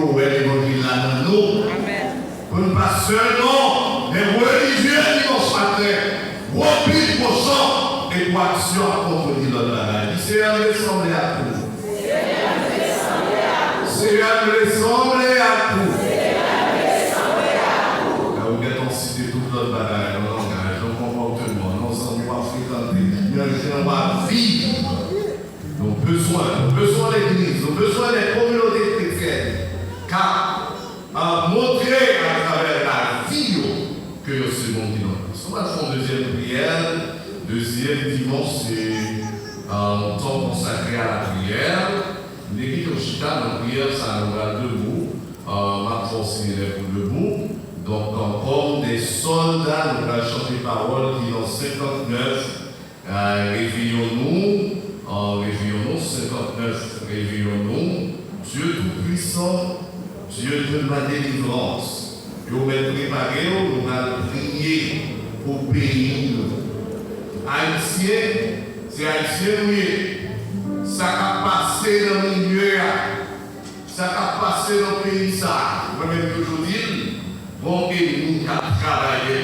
pour l'évangile là dans nous. Pour ne pas seulement les religieux dimanche matin, remplis de sang et pour action à contredire notre bagaille. Seigneur, nous ressemblons à tout. Seigneur, nous ressemblons à tout. Vous êtes en cité toute notre bagaille, nos langages, nos comportements, nos endroits fréquentés, nos endroits vivre. Nos besoins de l'église, nos besoins des communautés chrétiennes. Car montrer à travers la vie que c'est bon qui nous. On va faire une deuxième prière. Deuxième dimanche, c'est un temps consacré à la prière. L'église au Chita, la prière, ça nous va debout. Ma force est pour debout. Donc, comme des soldats, nous allons chanter parole qui dans 59, réveillons-nous. Réveillons-nous, 59, réveillons-nous. Dieu Tout-Puissant, Dieu de ma délivrance. Nous allons préparer, nous allons prier pour pays. Haïtien, c'est Haïtien, oui. Ça a passé dans le milieu, ça a passé dans le pays. Moi-même, toujours dire, bon pays, nous avons travaillé